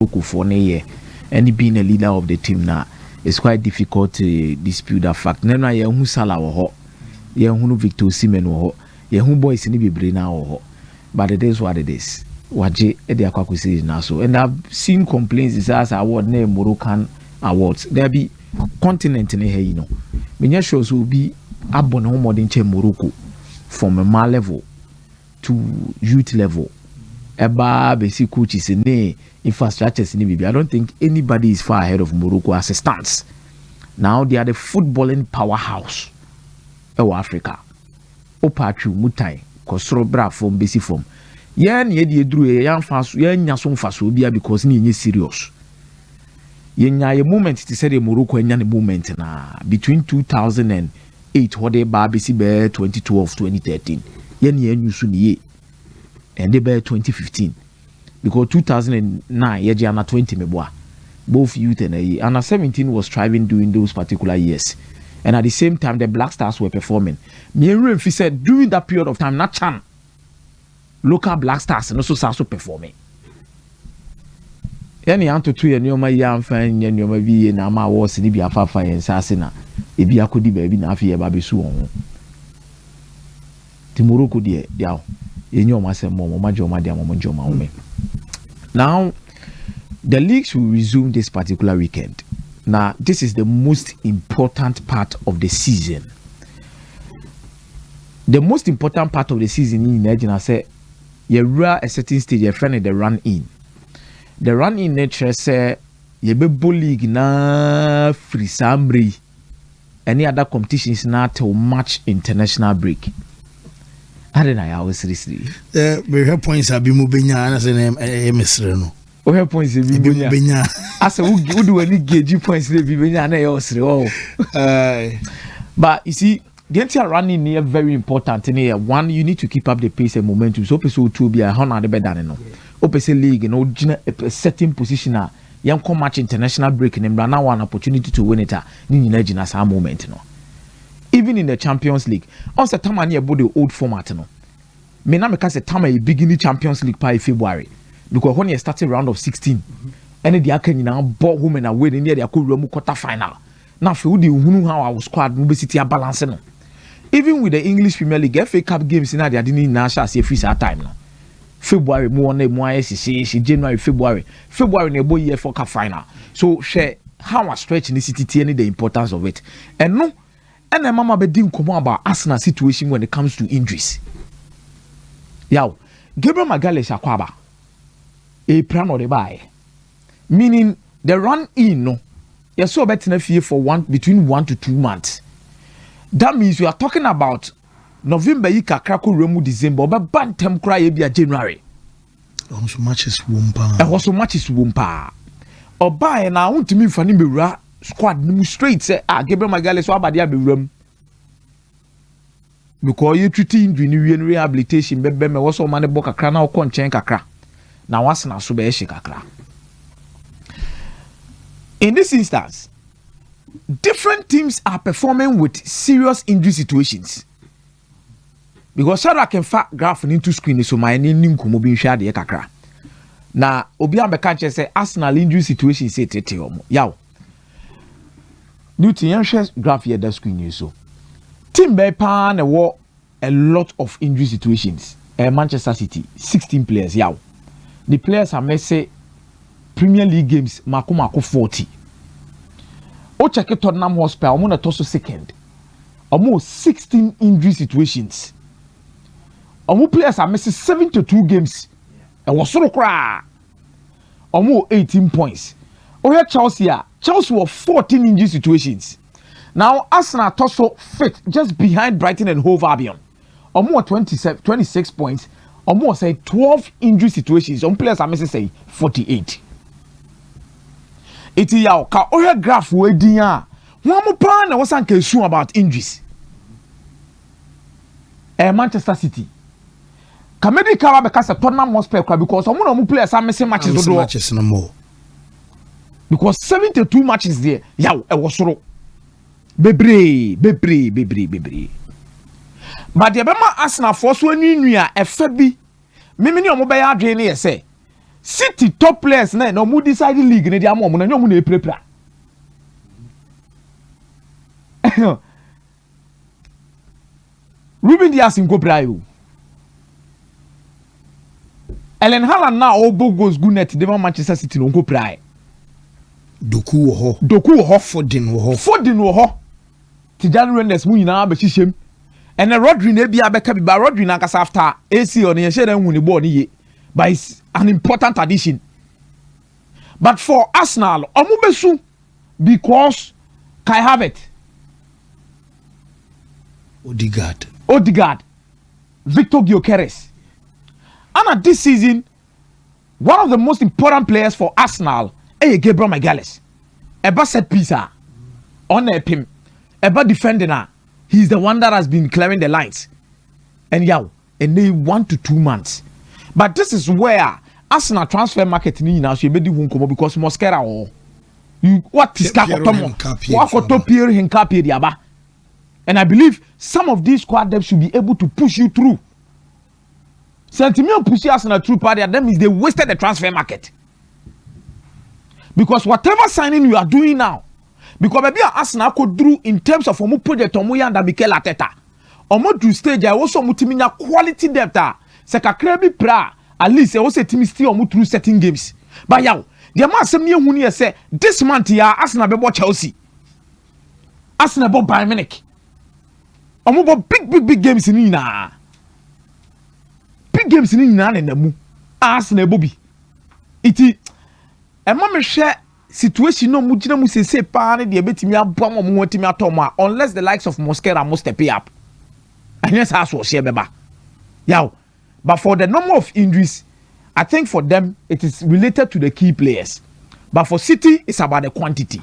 Morocco for a year, and being a leader of the team now, it's quite difficult to dispute that fact. Nena ye hu Salah wo ho, ye hu Victor Osimhen wo ho, ye hu boys ni bebre na wo ho. But it is what it is. Waje e dey akwakusi na so. And I've seen complaints as award na Moroccan awards. There be continent in here, you know. Many shows will be abon home modern Morocco from a male level to youth level. Eba basic coaches in the infrastructures in Libya. I don't think anybody is far ahead of Morocco as a stance. Now they are the footballing powerhouse of Africa. Opachu Mutai, Kosro Bra from basic form. Yen ye drew a young fast, yen yason fasobia because ni serious. Yen moment to say the Morocco and moment na between 2008 what they babisi be 2012 2013. Yen ye and they be 2015 because 2009 ye jana 20 meboa both youth and under 17 was thriving during those particular years, and at the same time the Black Stars were performing. Me and said during that period of time not chan local Black Stars and also performing. Any anto 2 year nyoma ya fan ye nyoma bi na ma awards ni bi afafa yen sase na e bi akodi ba bi na afi ye ba be su won ti Morocco de yaw ye nyoma se mo ma joma de mo joma wo me. Now the leagues will resume this particular weekend. Now this is the most important part of the season. The most important part of the season in Nigeria say you reach a certain stage your friend the run in. The run in nature say you be league na free sambre any other competitions na till March international break. I don't know how seriously. We have points have been moving and say Mesre no. We have points be moving. As who do any gauge points be moving na e but you see the entire running here very important in here. One, you need to keep up the pace and momentum. So person to be a hundred better no. OPC league, you know, a certain position. Young come match international break and now one opportunity to win it. Ni na some moment no. Even in the Champions League, on the time about the old format no. Me na me say time a beginning Champions League by February because when you started round of 16, and the aka nyina ball home and away near the akuru quarter final. Now for the who how our squad no be city balance no. Even with the English Premier League FA Cup games in there didn't national say free time no. February more na more she January February na boy year for cup final. So share how a stretch in the city any the importance of it. And no and then mama be din komo about Arsenal situation when it comes to injuries. Yaw, Gabriel Magalhaes akwaba. A plan or the buy. Meaning the run in no. You saw better fear for between 1 to 2 months. That means we are talking about November yika krako remu December but bantem cry ebia January. Also matches wumpa. And also matches wumpa. Or buy na want to me fani bewura squad no straight say Gabriel Magalhaes so abade abewuram. Because you treat injury ni rehabilitation bebe me was man bo kakra na okon chen kakra. Na wasna so be ehye kakra. In this instance, different teams are performing with serious injury situations. Because Shadrack can fact graph into screen so my name kumo bi hwa de kakra. Na obi ambeka nche say Arsenal injury situation say tete omo. Yaw. Newton yan share graph here the screen so. Team be pa na wo a lot of injury situations. Manchester City 16 players yaw. The players are say Premier League games mako 40. O check it Tottenham Hotspur omo na toso second. Almost 16 injury situations. Omo players are missing 72 games. E was so cra. Omo 18 points. O here Chelsea were 14 injury situations. Now Arsenal toso fit just behind Brighton and Hove Albion. Omo 26 points. Omo say 12 injury situations. Some players are missing say 48. Iti yaw ka o here graph we din a. One mo plan na wasan ka su about injuries. Manchester City. Kamedi kawa be kasa Tottenham Hotspur because some no players are missing matches do. Matches no more. Because 72 matches there. Yaw e wo soro. Bebre. But the Bema Arsenal for so nua e fa bi. Mimi ni omo be ya adwe ne ye say City top players na no mu decide league ne dia mo na nyom na eprepra. Ruben Dias inko prayo. Ellen Haaland na obo goes good net de Manchester City no nko prayo. Doku wo ho. Foden wo ho. Tijani Renders mu nyina ba hihiem. And Rodri na bia beka bi ba Rodri na kasa after AC on ye share hu ni ball ni ye. But it's an important addition. But for Arsenal, omubesu because Kai Havertz, Odegaard, Victor Gyökeres. And at this season, one of the most important players for Arsenal is Gabriel Magalhaes. Eba set piece on a pim. Eba defending he's the one that has been clearing the lines. And and they 1 to 2 months. But this is where Arsenal transfer market ni now she made the because Mosquera or you what is Pierre Hincapié. And I believe some of these squad depth should be able to push you through. Sentiments push Arsenal through party at them is they wasted the transfer market. Because whatever signing you are doing now, because maybe Arsenal could do in terms of omu project omu yanda Mikel Arteta. Omu to stage I also mutiminya quality depth se kakra bi pra at least I also team still omu through certain games. But yaw, the man asem ne hu ne say this month ya Arsenal be bo Chelsea. Arsenal bo Bayern Munich. Omu bo big games ni na. Big games ni na na mu. Arsenal bo bi. Iti e ma me hwe situation no mugina mu sese pa ne de betimi abam mo watimi atom unless the likes of Mosquera must step up. And yes, as was share beba. Yaw. But for the number of injuries, I think for them it is related to the key players. But for City, it's about the quantity.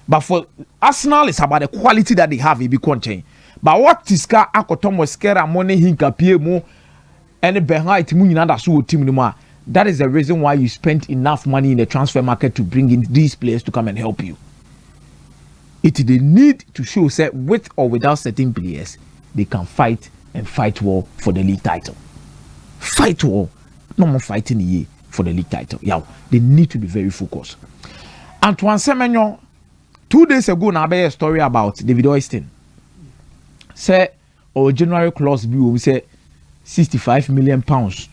But for Arsenal, it's about the quality that they have. It be contain. But what is ka akotom Mosquera money Hincapié mo and behind timu nyina da so team no ma. That is the reason why you spent enough money in the transfer market to bring in these players to come and help you. It is the need to show that with or without certain players, they can fight and fight war for the league title. Fight war, no more fighting here for the league title. Yeah, they need to be very focused. Antoine Semenyo, 2 days ago, now a story about David Oyston. Say, or January clause B, we say 65 million pounds.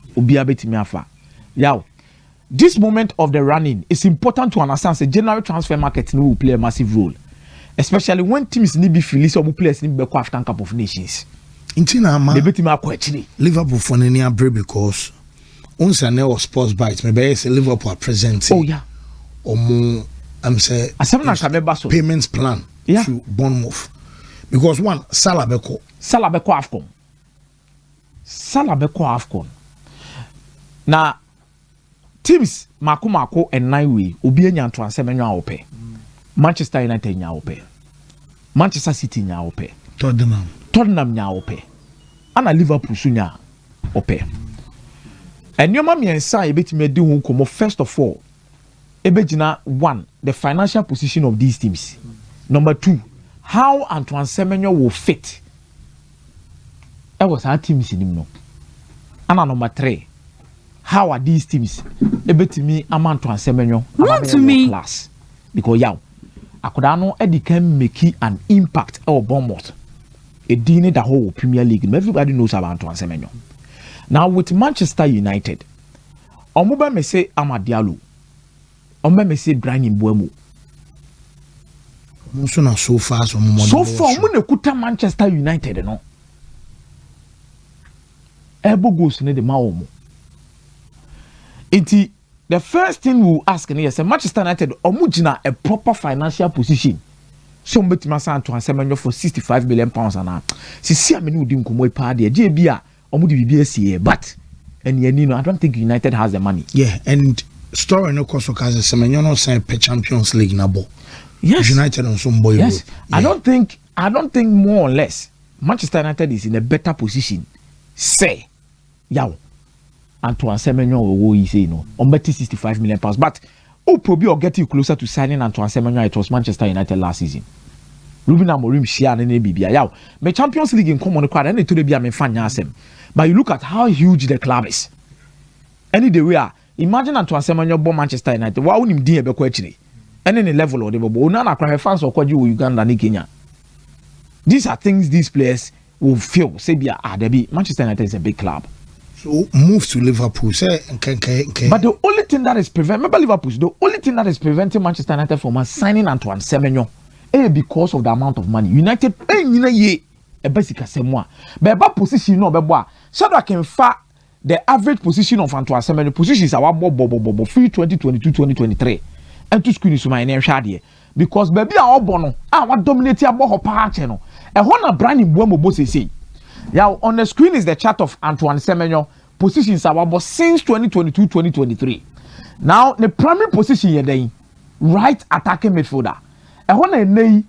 Yeah, this moment of the running, it's important to understand the general transfer market will play a massive role, especially when teams need be released or players need be African Cup of Nations. Liverpool for any break because once I know sports bites, maybe say Liverpool are present. Oh yeah, or more. I'm say payments plan to Bournemouth because one Salah beko Afcon. Now. Teams mako and Naiwe obi anya Antoine Semenyo a ope. Manchester United nya ope. Manchester City nya ope. Tottenham nya ope. Ana Liverpool su nya ope. Enyoma miensa ebetime di hu komo first of all. Ebegina 1, the financial position of these teams. Number 2, how Antoine Semenyo will fit. That was our teams in him no. Ana number 3, how are these teams able to me Antoine Semenyo to me class? Because Akodano Eddie can make an impact or Bournemouth. A dinner the whole Premier League. Everybody knows about Antoine Semenyo. Now with Manchester United, Omuba may say Amad Diallo. Omuba may say Brian Mbeumo. So far, when kuta Manchester United, no. Ebo goes ne the Maomo. The first thing we'll ask is Manchester United omujina a proper financial position. So mbeti Antoine Semenyo for 65 million pounds and sisi ameni udi nkomo ipa de JBA omudi BBS but and I don't think United has the money. Yeah, and story no cost because Semenyo no sign per Champions League na ball. Yes. United on some boy. Yes. Yeah. I don't think more or less Manchester United is in a better position. Say, Antoine Semenyo will say no on betting 65 million pounds. But probably or get you closer to signing Antoine Semenyo. It was Manchester United last season. Ruben Amorim share and BBA. My Champions League in common quad and it to be a fan yasem. But you look at how huge the club is. Any day we are imagine Antoine Semenyo bo Manchester United wa unim din e be kwa chire ene ne level o de bo ona na kra fans okwaji wo Uganda ni Kenya. These are things these players will feel say bia there Manchester United is a big club. So move to Liverpool say but the only thing that is remember Liverpool, the only thing that is preventing Manchester United from signing Antoine Semenyo because of the amount of money. United nyina ye e basic asemwa be ba position no be bo a so that can fa the average position of Antoine Semenyo positions are bobo free 2022-2023 and to screen so my name hwade because baby a obo no wa dominate abo ho pa che no e ho na brand mbuamo bo sese. Yeah, on the screen is the chart of Antoine Semenyo positions are since 2022-2023. Now the primary position here then right attacking midfielder. And when I nay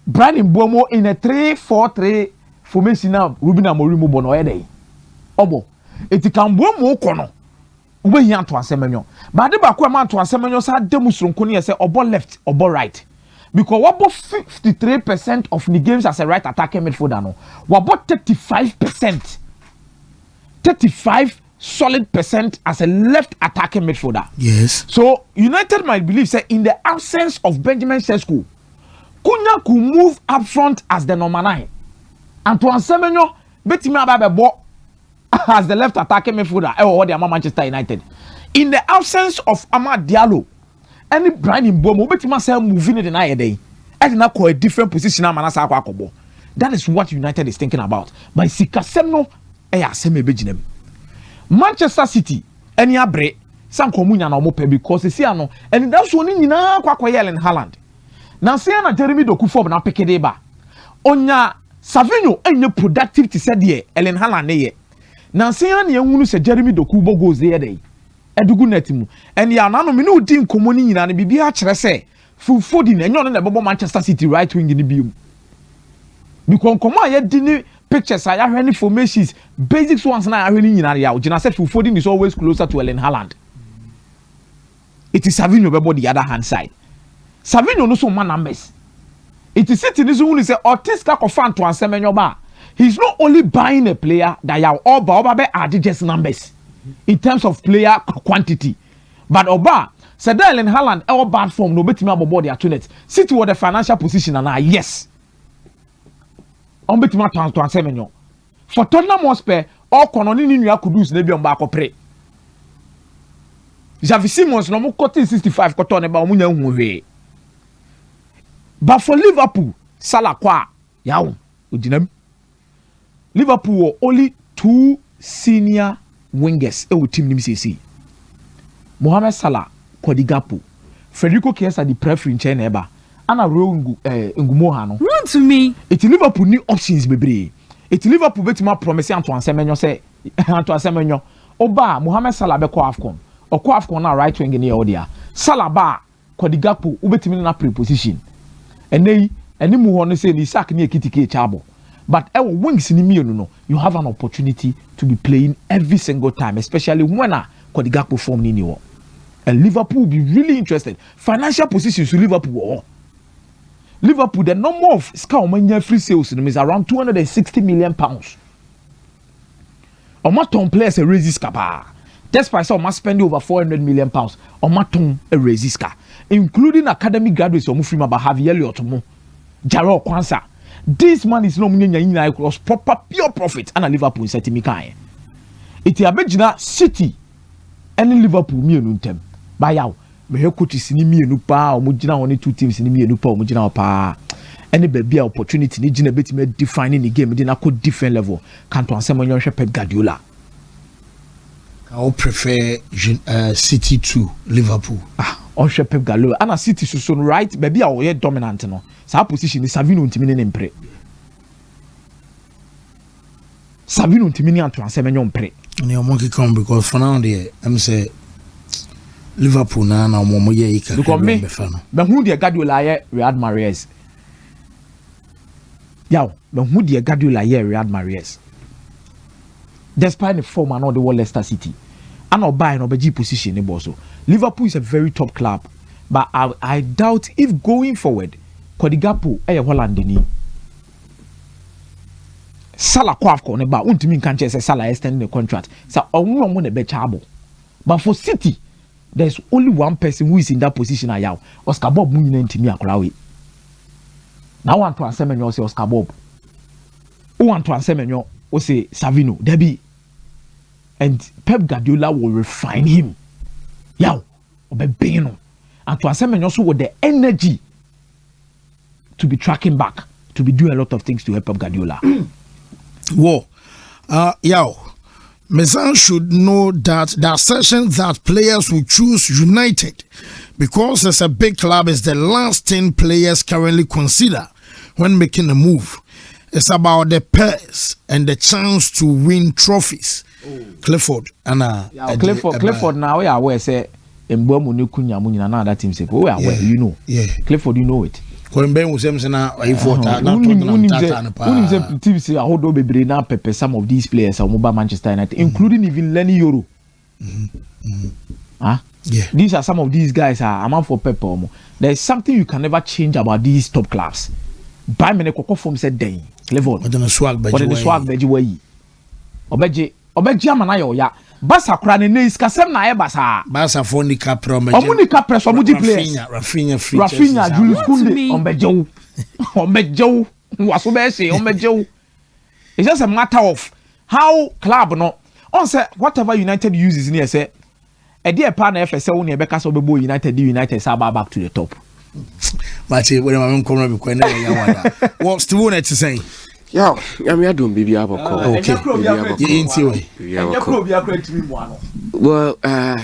Brandon Mbuamo in a 3-4-3 formation now Ruben Amorim bono day. Obo it can Mbuamo kono ube hi Antoine Semenyo. But the back Antoine Semenyo sa demonstration koni say obo left obo right. Because what about 53% of the games as a right attacking midfielder no. What about 35%? 35 solid percent as a left attacking midfielder. Yes. So United might believe say in the absence of Benjamin Sesko, Cunha could move up front as the number 9. Antoine Semenyo betimi ababebo as the left attacking midfielder or the Manchester United. In the absence of Amad Diallo, any Brian Mbuamo betimi say moving in the day. I did not call a different position amanasa akobo. That is what United is thinking about. But Sikasemno aseme Manchester City any abre san komunya na omo because see ano and that's one nyina kwakwa Erling Haaland na say na Jeremy Doku form na pekede ba onya Savinho enye productive to say de Erling Haaland ye na say na ehunu se Jeremy Doku bo goals dey dey edugu net mu and ya na no me no di nkomo ni nyina na bibia kire se Foden enyo no na bobo Manchester City right wing ni biom because nkomo aye di ni pictures I have any formations basics ones na ahwe ni nyina ya ugina say Foden is always closer to Erling Haaland. It is Savinho bebo the other hand side. Savinho no so man numbers. It is sitting this one is say Otiska ko fan to Semenyo ba. He's not only buying a player that ya oba be add just numbers in terms of player quantity. But oba said Erling Haaland e bad form no betimi abobo the atunet. City with the financial position and yes. On betima Antoine Semenyo for Tottenham Hotspur all kononi ni nua kudus na bi on ba akopre Xavi Simons no mo kote 65 koto ne ba omunya hu hwe but for Liverpool Salah kwa yawo odinam Liverpool only 2 senior wingers e wo team nim sesi Mohamed Salah Cody Gakpo Federico Chiesa di preference na eba ana ngumoha no run to me it Liverpool new options bebre it Liverpool betima promise Antoine Semenyo say Antoine Semenyo oba Mohamed Salah be ko AFCON na right wing ni odia Salah ba Cody Gakpo ubetimi na preposition enei mu ho no say ni sack ni ekitike chabo but e wings ni mienu no you have an opportunity to be playing every single time especially when Cody Gakpo form ni wo and Liverpool will be really interested financial positions to Liverpool Liverpool, the number of Scout free sales is around 260 million pounds. Omaton players a raises capa. Despite some must spend over 400 million pounds. Omaton a raises car, including academic graduates of Mufrima Bahavi Eliotomo, Jaro Kwanza. This man is no meaning across proper pure profit and a Liverpool in Setimikai. It is a City and Liverpool me untem. By me he coach sini mienu pa omugina only two teams ni mienu pa omugina pa any baby opportunity ni gina betime defining the game dey na ko different level can't Semenyo hwe Pep Guardiola I would prefer City to Liverpool on hwe Pep Guardiola and City so right baby a we dominant no sa position ni Savinho ntimi ne mpre Savinho ntimi ni Antoine Semenyo mpre ni omoki come because for now there I'm say Liverpool na omo ye ika because me who the Guardiola ye Riyad Mahrez yaw me who the Guardiola ye Riyad Mahrez despite the form and all the Leicester City and not buying no beji position ni boss. Liverpool is a very top club but I doubt if going forward Cody Gakpo e Holland ni Salah kwa afko ne ba untimi kan che say Salah extend the contract sa onwo mo ne be chabo But for City, there's only one person who is in that position. Ayaw Oscar Bob Munina ntimi akora. Now want to answer Semenyo say Oscar Bob. Who want to answer Semenyo or say Savino, Debbie. And Pep Guardiola will refine him. Yaw, Obebeno. And to answer Semenyo also with the energy to be tracking back, to be doing a lot of things to help Pep Guardiola. Whoa. Mesan should know that the assertion that players will choose United because as a big club is the last thing players currently consider when making a move. It's about the purse and the chance to win trophies. Clifford and Clifford now we are aware say Mbomu ni kunya mu nyina na that team say we are aware, you know. Yeah. Clifford, you know it. When Ben was saying na team say hold on bebre na pepper some of these players are mobile Manchester United, including even Lenny Euro. Yeah. These are some of these guys are I'm for pepper. There is something you can never change about these top clubs. Buy me koko form said den. Clifford. But the swag beji way. Obeji amana yo ya. Basa kura ne iskasem na basa. Basa for ni capre omunika press omuji players. Rafinha Julius Kunde ombejo. Waso be say ombejo. It's just a matter of how club no. On say whatever United uses in here say e dey pa na FSL won e beka so bebo United say back to the top. But when I'm coming up with what's the one to say? Yeah, I'm doing baby aboko. Okay. Well,